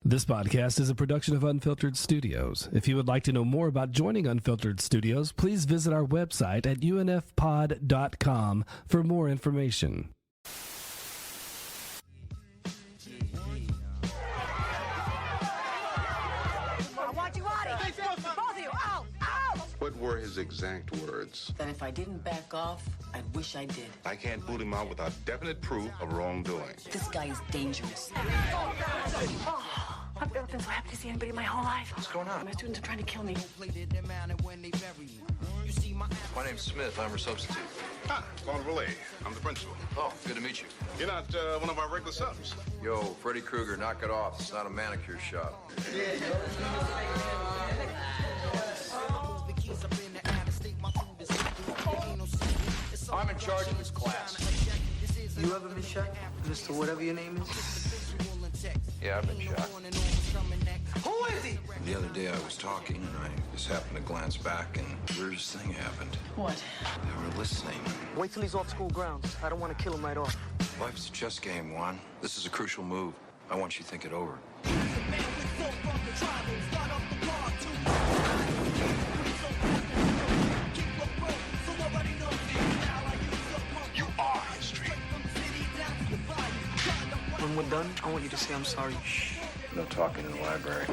This podcast is a production of Unfiltered Studios. If you would like to know more about joining Unfiltered Studios, please visit our website at unfpod.com for more information. I want you out of here! Both of you! Out! Out! What were his exact words? That if I didn't back off, I'd wish I did. I can't boot him out without definite proof of wrongdoing. This guy is dangerous. I've never been so happy to see anybody in my whole life. What's going on? My students are trying to kill me. My name's Smith. I'm her substitute. Ah, Paul Relay. I'm the principal. Oh, good to meet you. You're not one of our regular subs. Yo, Freddy Krueger, knock it off. It's not a manicure shop. I'm in charge of this class. You ever been shot, Mr. Whatever your name is? Yeah, I've been shot. Who is he? The other day I was talking and I just happened to glance back and the weirdest thing happened. What? They were listening. Wait till he's off school grounds. I don't want to kill him right off. Life's a chess game, Juan. This is a crucial move. I want you to think it over. You are history. When we're done, I want you to say I'm sorry. No talking in the library.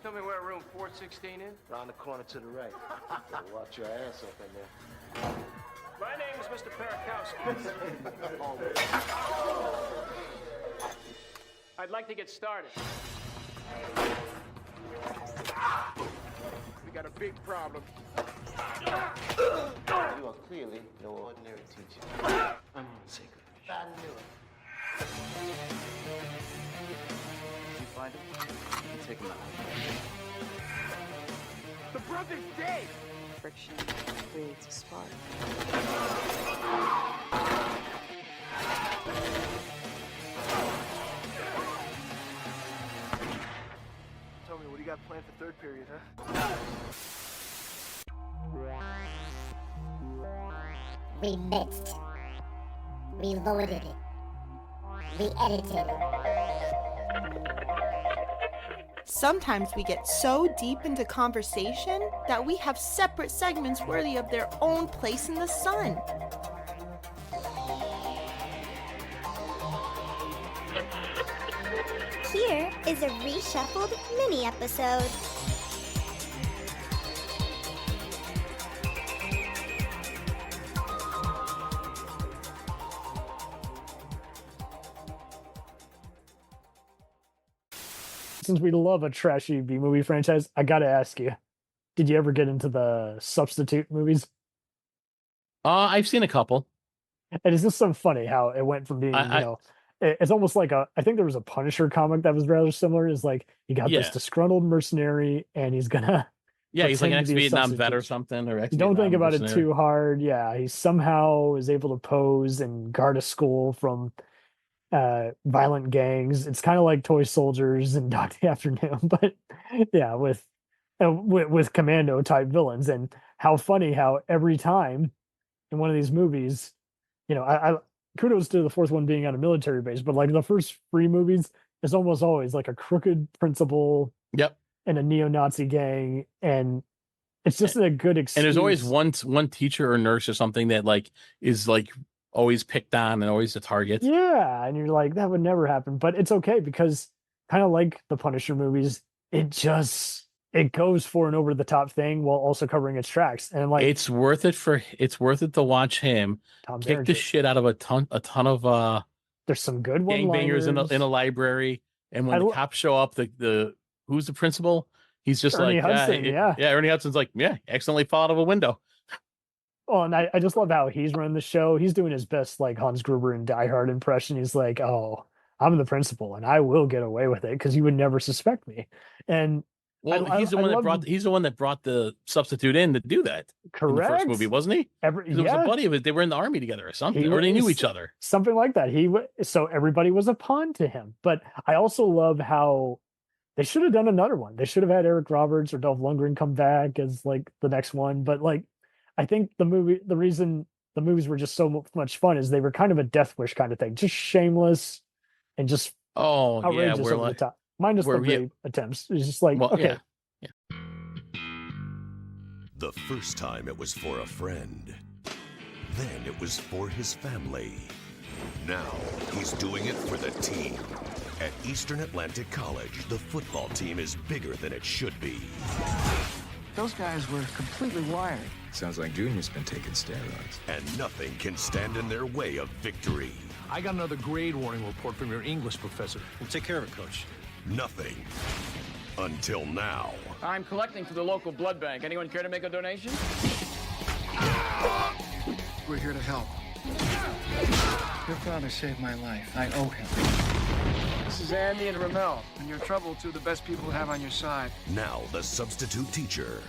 Tell me where room 416 is? Around the corner to the right. Watch your ass up in there. My name is Mr. Parakowski. I'd like to get started. We got a big problem. You are clearly no ordinary teacher. I'm on secret. I knew it. Did you find him? You take him out. The brother's dead! Friction creates a spark. Tell me, what do you got planned for third period, huh? We mixed. We loaded it. We edited it. Sometimes we get so deep into conversation that we have separate segments worthy of their own place in the sun. Here is a reshuffled mini episode. Since we love a trashy B-movie franchise, I gotta ask you, did you ever get into the Substitute movies? I've seen a couple. And it's just so funny how it went from being, it's almost like I think there was a Punisher comic that was rather similar. It's like, you got this disgruntled mercenary and he's gonna... Yeah, he's like an pretend to be a ex-Vietnam vet or substitute. something. Or Don't think about it too hard. Yeah, he somehow is able to pose and guard a school from violent gangs. It's kind of like Toy Soldiers and Dog Day Afternoon, but yeah, with Commando type villains. And how funny how every time in one of these movies, I kudos to the fourth one being on a military base, but like the first three movies is almost always like a crooked principal. Yep. And a neo-Nazi gang, and it's just a good excuse. And there's always one teacher or nurse or something that is always picked on and always the target. Yeah, and you're like, that would never happen. But it's okay because kind of like the Punisher movies, it goes for an over the top thing while also covering its tracks. And like it's worth it to watch him kick the shit out of a ton of there's some good gangbangers in a library. And when the cops show up, the who's the principal? He's just Ernie Hudson, Ernie Hudson's like, accidentally fall out of a window. Oh, and I just love how he's running the show. He's doing his best, like Hans Gruber in Die Hard impression. He's like, "Oh, I'm the principal, and I will get away with it because you would never suspect me." And he's the one that brought the substitute in to do that. Correct. In the first movie, wasn't he? It was a buddy of his. They were in the army together or something, or they knew each other. Something like that. So everybody was a pawn to him. But I also love how they should have done another one. They should have had Eric Roberts or Dolph Lundgren come back as like the next one. But like, I think the reason the movies were just so much fun is they were kind of a Death Wish kind of thing, just shameless and just outrageous over the top. Minus the rape attempts. It's just like, okay. Yeah. The first time it was for a friend. Then it was for his family. Now he's doing it for the team. At Eastern Atlantic College, the football team is bigger than it should be. Those guys were completely wired. Sounds like Junior's been taking steroids. And nothing can stand in their way of victory. I got another grade warning report from your English professor. We'll take care of it, Coach. Nothing. Until now. I'm collecting for the local blood bank. Anyone care to make a donation? We're here to help. Your father saved my life. I owe him. This is Andy and Ramel. In your trouble, two of the best people to have on your side. Now the substitute teacher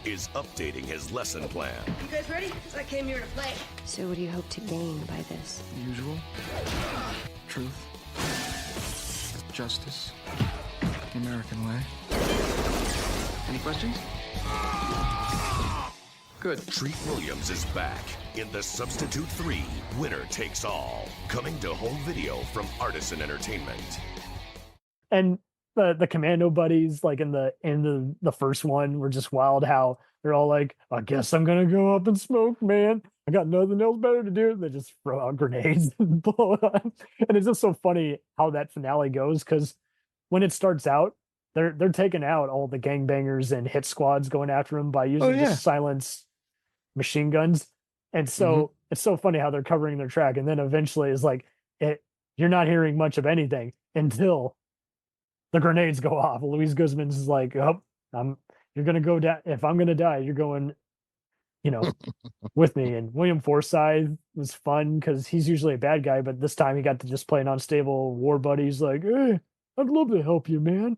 is updating his lesson plan. You guys ready? Because I came here to play. So what do you hope to gain by this? The usual. Truth. Justice. The American way. Any questions? Good. Treat Williams is back in the Substitute 3 Winner Takes All, coming to home video from Artisan Entertainment. And the Commando buddies, like in the first one, were just wild. How they're all like, "I guess I'm gonna go up and smoke, man. I got nothing else better to do." And they just throw out grenades and blow it up. And it's just so funny how that finale goes, because when it starts out, they're taking out all the gangbangers and hit squads going after him by using just silence machine guns. And so it's so funny how they're covering their track, and then eventually it's like you're not hearing much of anything until the grenades go off. Luis Guzman's is like, "Oh, you're gonna go down. If I'm gonna die, you're going, with me." And William Forsythe was fun because he's usually a bad guy, but this time he got to just play an unstable war buddy. He's like, "Hey, I'd love to help you, man.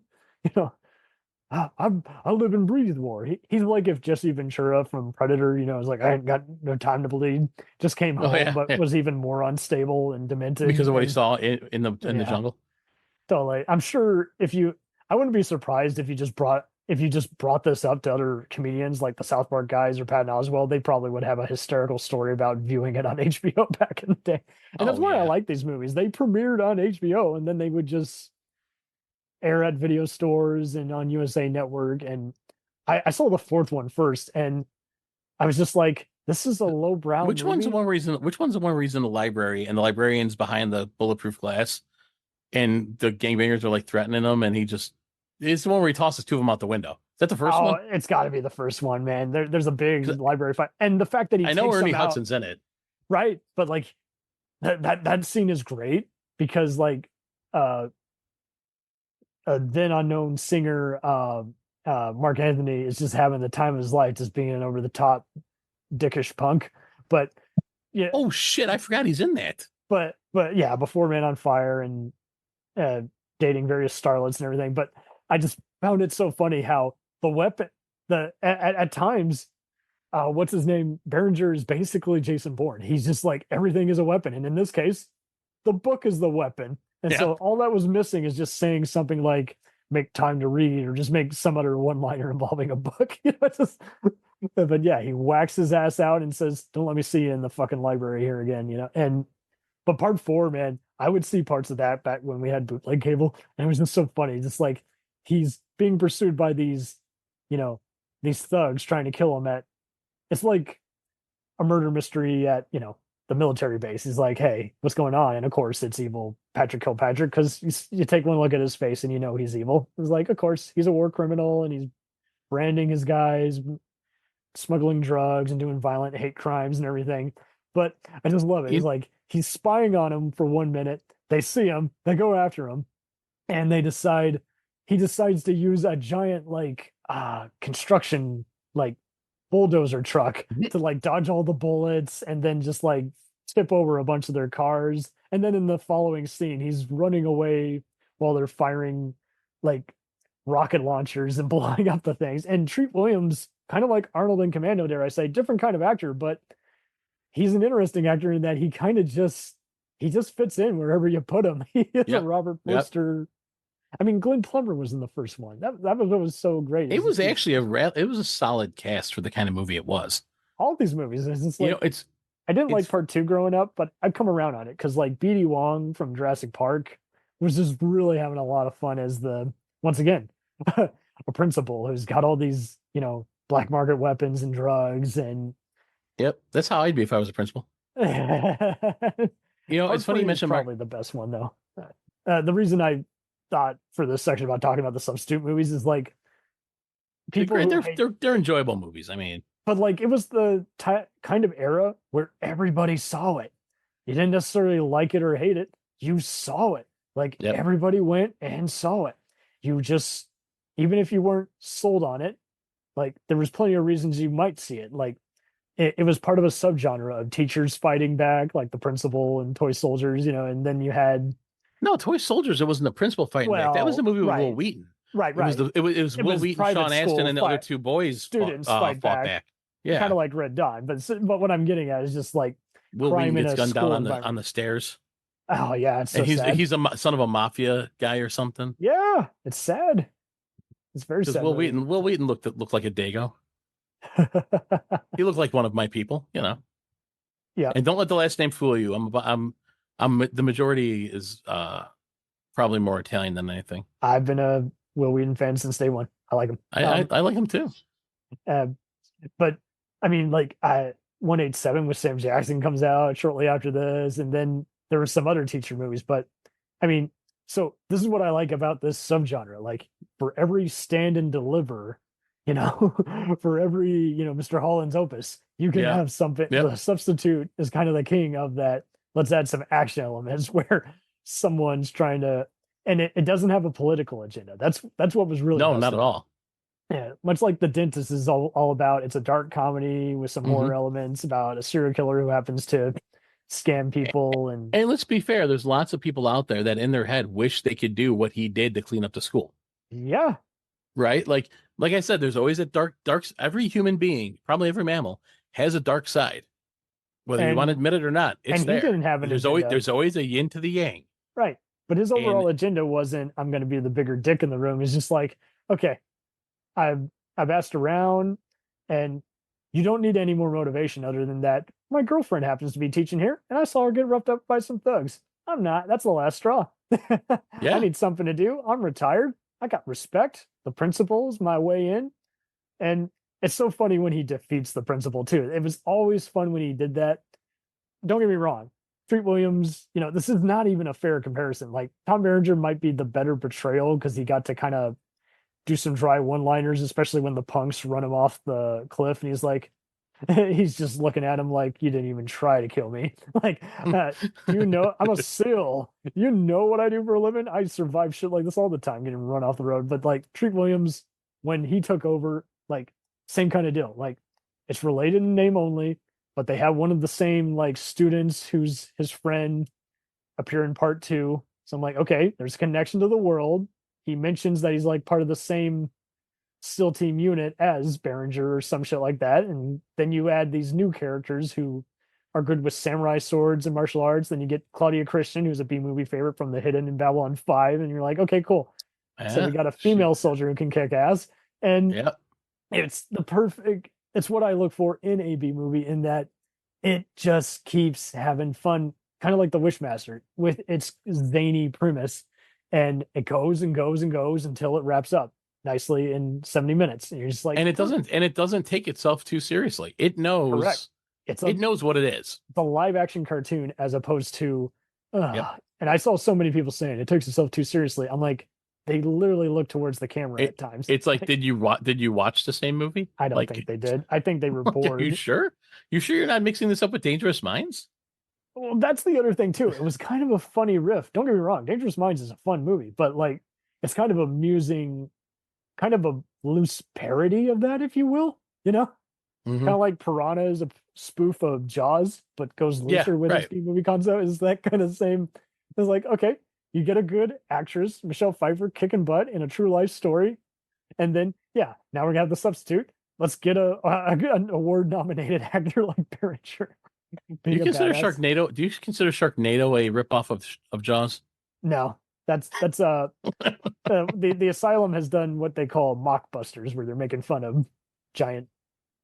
I live and breathe war." He's like if Jesse Ventura from Predator, is like, "I ain't got no time to bleed." Just came home, but was even more unstable and demented because of what he saw in the jungle. Totally. I'm sure I wouldn't be surprised if you just brought this up to other comedians like the South Park guys or Patton Oswalt. They probably would have a hysterical story about viewing it on HBO back in the day. And that's why I like these movies. They premiered on HBO and then they would just air at video stores and on USA Network. And I saw the fourth one first, and I was just like, this is a lowbrow Which one's the one reason the library and the librarian's behind the bulletproof glass and the gangbangers are like threatening him, and it's the one where he tosses two of them out the window. Is that the first one? It's got to be the first one, man. There's a big library fight, and the fact that I know Ernie Hudson's in it, right? But like that scene is great because like then unknown singer Mark Anthony is just having the time of his life, just being an over the top dickish punk. But yeah, oh shit, I forgot he's in that. But yeah, before Man on Fire and dating various starlets and everything. But I just found it so funny how the weapon, at times, what's his name? Berenger is basically Jason Bourne. He's just like, everything is a weapon. And in this case, the book is the weapon. And so all that was missing is just saying something like, "Make time to read," or just make some other one-liner involving a book. But yeah, he whacks his ass out and says, "Don't let me see you in the fucking library here again," But part 4, man, I would see parts of that back when we had bootleg cable, and it was just so funny. Just like he's being pursued by these thugs trying to kill him it's like a murder mystery at, the military base. He's like, "Hey, what's going on?" And of course it's evil Patrick Kilpatrick, because you take one look at his face and he's evil. It's like, of course, he's a war criminal and he's branding his guys, smuggling drugs and doing violent hate crimes and everything. But I just love it. He's like, he's spying on him for 1 minute. They see him, they go after him, and he decides to use a giant construction bulldozer truck to dodge all the bullets and then just tip over a bunch of their cars. And then in the following scene, he's running away while they're firing rocket launchers and blowing up the things. And Treat Williams, kind of like Arnold in Commando, dare I say, different kind of actor, but he's an interesting actor in that he kind of just fits in wherever you put him. He is a Robert Forster. I mean, Glenn Plummer was in the first one. That was what was so great. It was actually it was a solid cast for the kind of movie it was. All these movies, it's just I didn't like part 2 growing up, but I've come around on it because like BD Wong from Jurassic Park was just really having a lot of fun as once again a principal who's got all these black market weapons and drugs and. Yep, that's how I'd be if I was a principal. It's funny you mentioned probably the best one though. The reason I thought for this section about talking about the Substitute movies is like people they're enjoyable movies. I mean, but like it was the kind of era where everybody saw it. You didn't necessarily like it or hate it. You saw it. Like everybody went and saw it. You just, even if you weren't sold on it, like there was plenty of reasons you might see it. Like it was part of a subgenre of teachers fighting back, like the principal and toy soldiers, and then you had Toy Soldiers. It wasn't the principal fighting back. That was the movie with Will Wheaton. Right. It was Will Wheaton, Sean Astin, and the other two boys fought back. Yeah, kind of like Red Dawn. But what I'm getting at is just like Will Wheaton gets gunned down on the stairs. Oh yeah, it's so sad. He's a son of a mafia guy or something. Yeah, it's sad. It's very sad. Will Wheaton looked like a Dago. He looked like one of my people, Yeah. And don't let the last name fool you. I'm the majority is probably more Italian than anything. I've been a Will Wheaton fan since day one. I like him. I like him too. But I mean, like 187 with Sam Jackson comes out shortly after this, and then there were some other teacher movies. But I mean, so this is what I like about this subgenre. Like for every stand and deliver, for every Mr. Holland's opus, you can have something. The Substitute is kind of the king of that. Let's add some action elements where someone's trying to, and it doesn't have a political agenda. That's what was really not at all. Yeah, much like The Dentist is all about. It's a dark comedy with some horror elements about a serial killer who happens to scam people. And let's be fair, there's lots of people out there that in their head wish they could do what he did to clean up the school. Yeah. Right? Like I said, there's always a dark, every human being, probably every mammal, has a dark side. Whether you want to admit it or not, it's there. He didn't have there's always a yin to the yang. Right. But his overall agenda wasn't, I'm going to be the bigger dick in the room. It's just like, okay, I've asked around and you don't need any more motivation other than that. My girlfriend happens to be teaching here and I saw her get roughed up by some thugs. I'm not. That's the last straw. I need something to do. I'm retired. I got respect. The principal's my way in. And it's so funny when he defeats the principal too. It was always fun when he did that. Don't get me wrong. Treat Williams, this is not even a fair comparison. Like Tom Berenger might be the better portrayal because he got to kind of do some dry one-liners, especially when the punks run him off the cliff and he's like, he's just looking at him like, you didn't even try to kill me. Like, I'm a SEAL. You know what I do for a living? I survive shit like this all the time, getting run off the road. But like Treat Williams, when he took over, like same kind of deal. Like it's related in name only, but they have one of the same like students who's his friend appear in part 2. So I'm like, okay, there's a connection to the world. He mentions that he's like part of the same SEAL team unit as Berenger or some shit like that. And then you add these new characters who are good with samurai swords and martial arts. Then you get Claudia Christian, who's a B-movie favorite from The Hidden in Babylon 5. And you're like, okay, cool. So we got a female soldier who can kick ass. And it's it's what I look for in a B movie, in that it just keeps having fun, kind of like The Wishmaster with its zany premise. And it goes and goes and goes until it wraps up nicely in 70 minutes. And you're just like, and it doesn't take itself too seriously. It knows. Correct. It knows what it is. The live action cartoon, as opposed to, and I saw so many people saying it takes itself too seriously. I'm like, they literally look towards the camera at times. It's like, did you watch the same movie? I don't think they did. I think they were bored. Are you sure? You sure you're not mixing this up with Dangerous Minds? Well, that's the other thing too. It was kind of a funny riff. Don't get me wrong. Dangerous Minds is a fun movie, but like, it's kind of amusing, kind of a loose parody of that, if you will, kind of like Piranha is a spoof of Jaws, but goes looser with its movie concept. Is that kind of same? It's like, okay, you get a good actress, Michelle Pfeiffer, kicking butt in a true life story. And then, now we're going to have The Substitute. Let's get an award nominated actor like Berenger. Do you consider Sharknado a ripoff of Jaws? No, that's the Asylum has done what they call mockbusters, where they're making fun of giant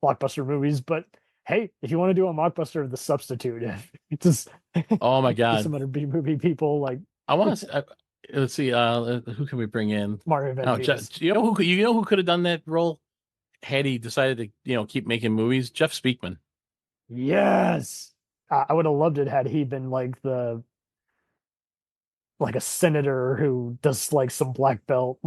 blockbuster movies. But hey, if you want to do a mockbuster of The Substitute, just Oh my God. some other B movie people like I want to. Let's see. Who can we bring in? Mario Van Peebles. You know who could have done that role had he decided to keep making movies? Jeff Speakman. Yes, I would have loved it had he been like a senator who does like some black belt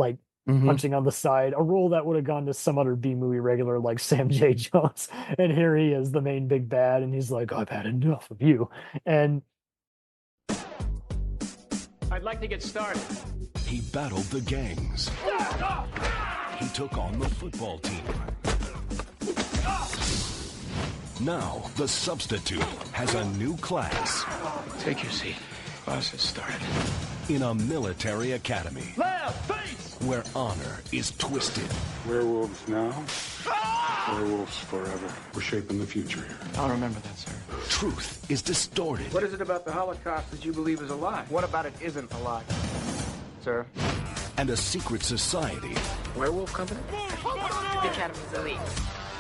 punching on the side, a role that would have gone to some other B movie regular like Sam J. Jones. And here he is, the main big bad, and he's like, I've had enough of you. And I'd like to get started. He battled the gangs. He took on the football team. Now, the Substitute has a new class. Take your seat. Class has started. In a military academy. Left, face! Where honor is twisted. Werewolves now, werewolves forever. We're shaping the future here. I'll remember that, sir. Truth is distorted. What is it about the Holocaust that you believe is a lie? What about it isn't a lie, sir? And a secret society. Werewolf Company? The Academy's elite.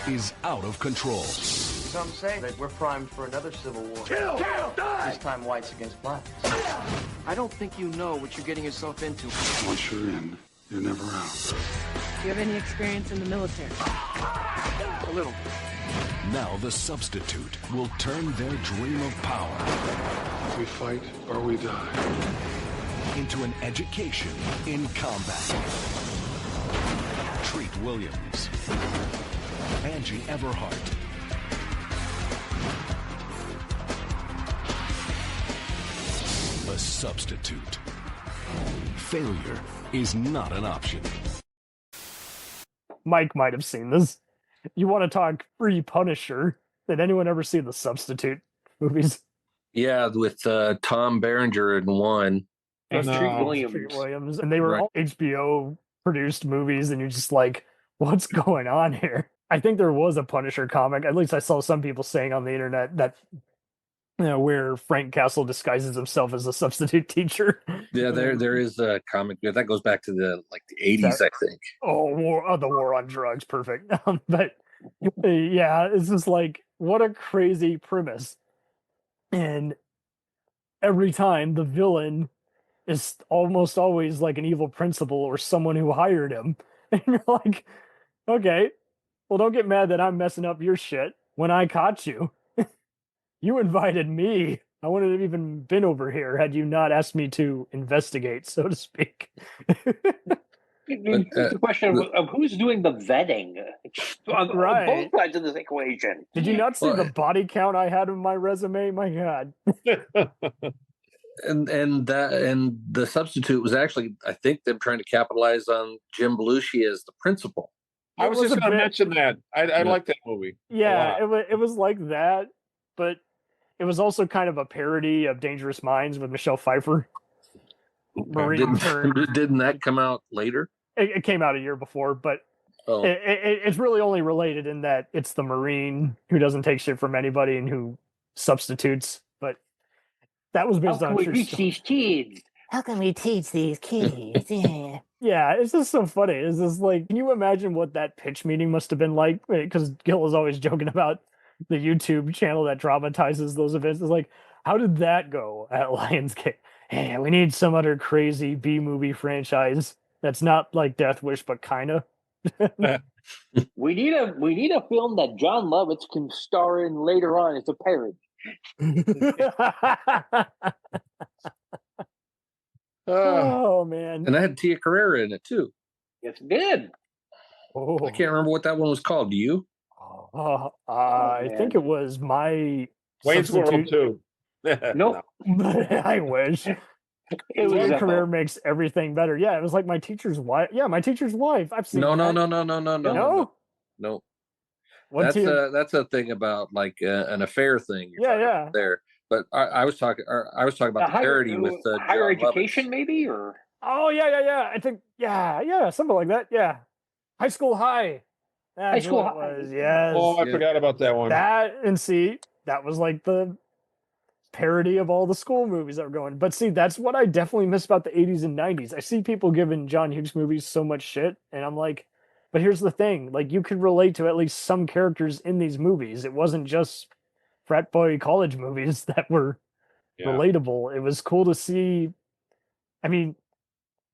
Is out of control. Some say that we're primed for another civil war. Kill! Die! This time whites against blacks. I don't think you know what you're getting yourself into. Once you're in, you're never out. Do you have any experience in the military? A little. Now the Substitute will turn their dream of power. We fight or we die. Into an education in combat. Treat Williams. Angie Everhart. The Substitute. Failure is not an option. Mike might have seen this. You want to talk free Punisher? Did anyone ever see the Substitute movies? Yeah, with Tom Berenger in one. And Treat Williams. And they were all HBO produced movies, and you're just like, what's going on here? I think there was a Punisher comic. At least I saw some people saying on the internet that where Frank Castle disguises himself as a substitute teacher. Yeah, there is a comic that goes back to the 80s, I think. Oh, the war on drugs, perfect. But yeah, it's just like, what a crazy premise. And every time the villain is almost always like an evil principal or someone who hired him. And you're like, okay, well, don't get mad that I'm messing up your shit when I caught you. You invited me. I wouldn't have even been over here had you not asked me to investigate, so to speak. It's a question of who's doing the vetting on both sides of this equation. Did you not see the body count I had in my resume? My God. And the Substitute was actually, I think, them trying to capitalize on Jim Belushi as the principal. I was just going to mention that. I like that movie. Yeah, it was like that, but it was also kind of a parody of Dangerous Minds with Michelle Pfeiffer. Didn't that come out later? It came out a year before, but it's really only related in that it's the Marine who doesn't take shit from anybody and who substitutes. But that was based on true story. How can we teach these kids? Yeah. Yeah, it's just so funny. It's just like, can you imagine what that pitch meeting must have been like? Because Gil is always joking about the YouTube channel that dramatizes those events. It's like, how did that go at Lionsgate? Hey, we need some other crazy B movie franchise that's not like Death Wish, but kind of. We need a film that John Lovitz can star in later on as a parody. Oh man! And I had Tia Carrera in it too. Yes, it did. Oh. I can't remember what that one was called. Do you? I think it was my Wayne's World too. Nope. I wish. His career makes everything better. Yeah, it was like My Teacher's Wife. Yeah, My Teacher's Wife. I've seen. No. No. That's a thing about like an affair thing. Yeah. There, but I was talking about the parody with Higher John Education, Lovitz. maybe, or I think something like that. Yeah, High School High. That's High School what High. it was. Yes. Oh, I forgot about that one. That was like the parody of all the school movies that were going. But see, that's what I definitely miss about the 80s and 90s. I see people giving John Hughes movies so much shit, and I'm like, But here's the thing, like, you could relate to at least some characters in these movies. It wasn't just frat boy college movies that were relatable. It was cool to see. I mean,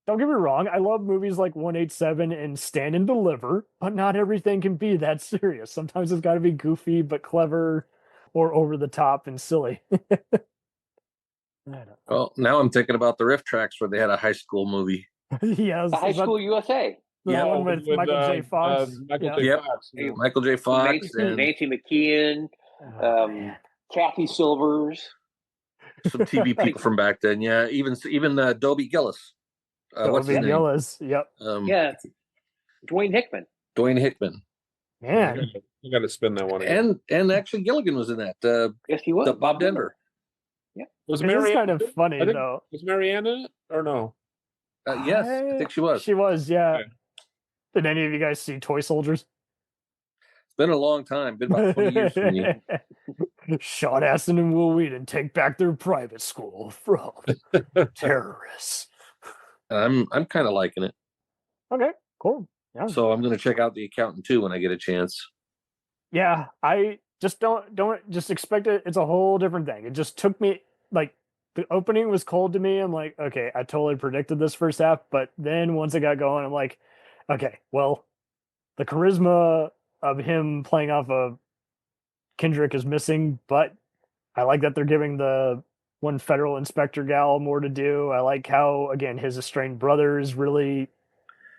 don't get me wrong, I love movies like 187 and Stand and Deliver, but not everything can be that serious. Sometimes it's got to be goofy but clever or over the top and silly. Well, now I'm thinking about the riff tracks where they had a high school movie. Yes, The High School USA. The one with Michael J. Fox. Michael J. Fox. Michael J. Fox. Nancy McKeon, Kathy Silvers. Some TV people from back then. Yeah, even Dobie Gillis. What's his name? Gillis. Yep. Dwayne Hickman. Dwayne Hickman. Man, I got to spin that one again. And actually Gilligan was in that. Yes, he was. Bob Denver. Yeah. Was it's Marianne kind of funny though. Was Marianne in it or no? Yes, I think she was. She was, yeah. Okay. Did any of you guys see Toy Soldiers? It's been a long time. Been about 20 years for me. Sean Astin and Will Wheaton take back their private school from terrorists. I'm kind of liking it. Okay, cool. Yeah. So I'm going to check out The Accountant too when I get a chance. Yeah, I just don't just expect it. It's a whole different thing. It just took me, like, the opening was cold to me. I'm like, okay, I totally predicted this first half, but then once it got going, I'm like, okay, well, the charisma of him playing off of Kendrick is missing, but I like that they're giving the one federal inspector gal more to do. I like how, again, his estranged brother is really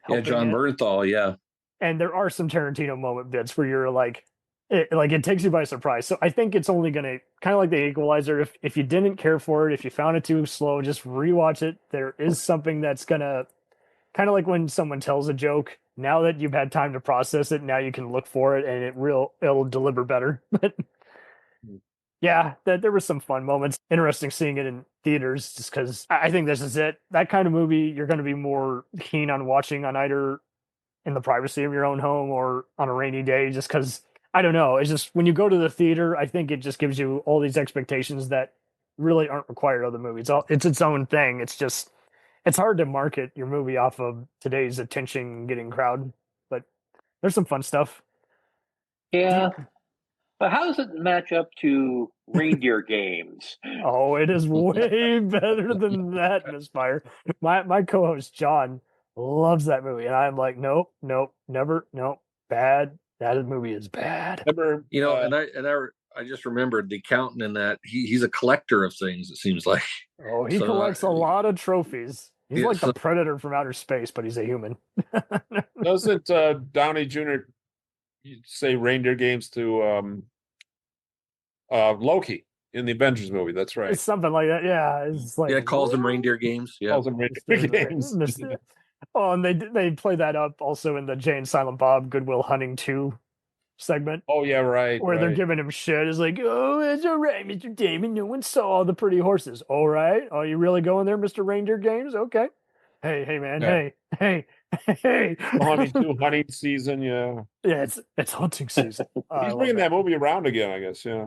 helping. Yeah, John Bernthal, yeah. And there are some Tarantino moment bits where you're like, it takes you by surprise. So I think it's only going to, kind of like The Equalizer, if you didn't care for it, if you found it too slow, just rewatch it. There is something that's going to, kind of like when someone tells a joke, now that you've had time to process it, now you can look for it and it'll deliver better. But yeah, there were some fun moments. Interesting seeing it in theaters, just because I think this is it. That kind of movie you're going to be more keen on watching on either in the privacy of your own home or on a rainy day, just because, I don't know, it's just when you go to the theater, I think it just gives you all these expectations that really aren't required of the movie. It's its own thing. It's just, it's hard to market your movie off of today's attention-getting crowd, but there's some fun stuff. Yeah. But how does it match up to Reindeer Games? Oh, it is way better than that, Miss Fire. My co-host, John, loves that movie, and I'm like, nope, never, bad. That movie is bad. You know, and I just remembered The Accountant in that he's a collector of things, it seems like. Oh, he collects a lot of trophies. He's like the Predator from outer space, but he's a human. Doesn't Downey Jr. say Reindeer Games to Loki in the Avengers movie? That's right. It's something like that. Yeah, it's like calls them Reindeer Games. Yeah, calls them Reindeer Games. Oh, and they play that up also in the Jay and Silent Bob Goodwill Hunting 2 segment. Oh yeah, right. Where they're giving him shit. It's like, oh, it's all right, Mr. Damon. No one saw all the pretty horses. All right. Are you really going there, Mr. Reindeer Games? Okay. Hey, man. Yeah. Hey. Hunting season. Yeah. Yeah, it's hunting season. He's bringing that movie around again, I guess. Yeah.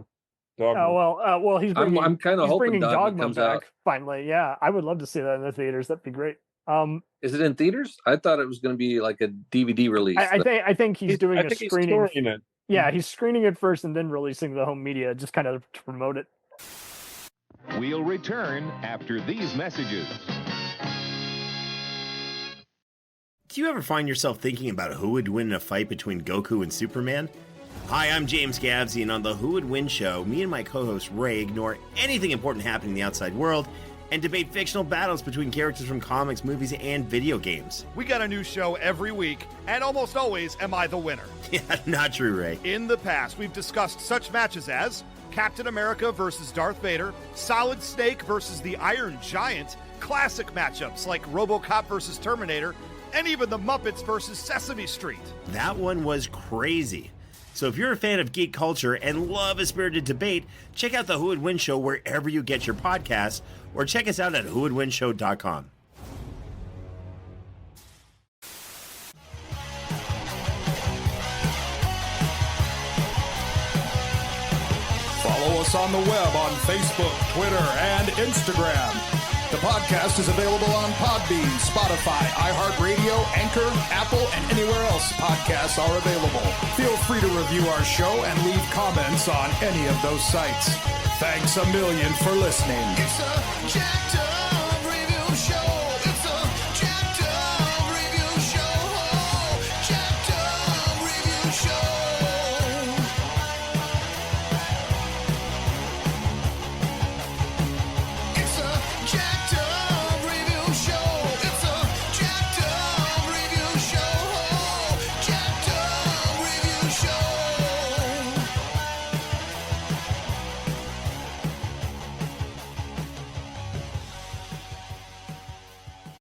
Well, he's bringing. I'm kind of hoping Dogma comes back out finally. Yeah, I would love to see that in the theaters. That'd be great. Is it in theaters? I thought it was going to be like a DVD release. I think he's doing a screening. He's it. Yeah, he's screening it first and then releasing the home media, just kind of to promote it. We'll return after these messages. Do you ever find yourself thinking about who would win in a fight between Goku and Superman? Hi, I'm James Gavsey, and on the Who Would Win show, me and my co-host Ray ignore anything important happening in the outside world and debate fictional battles between characters from comics, movies, and video games. We got a new show every week, and almost always am I the winner. Yeah, not true, Ray. In the past, we've discussed such matches as Captain America versus Darth Vader, Solid Snake versus the Iron Giant, classic matchups like RoboCop versus Terminator, and even the Muppets versus Sesame Street. That one was crazy. So if you're a fan of geek culture and love a spirited debate, check out the Who Would Win show wherever you get your podcasts, or check us out at whowouldwinshow.com. Follow us on the web on Facebook, Twitter, and Instagram The podcast is available on Podbean, Spotify, iHeartRadio, Anchor, Apple, and anywhere else podcasts are available. Feel free to review our show and leave comments on any of those sites. Thanks a million for listening.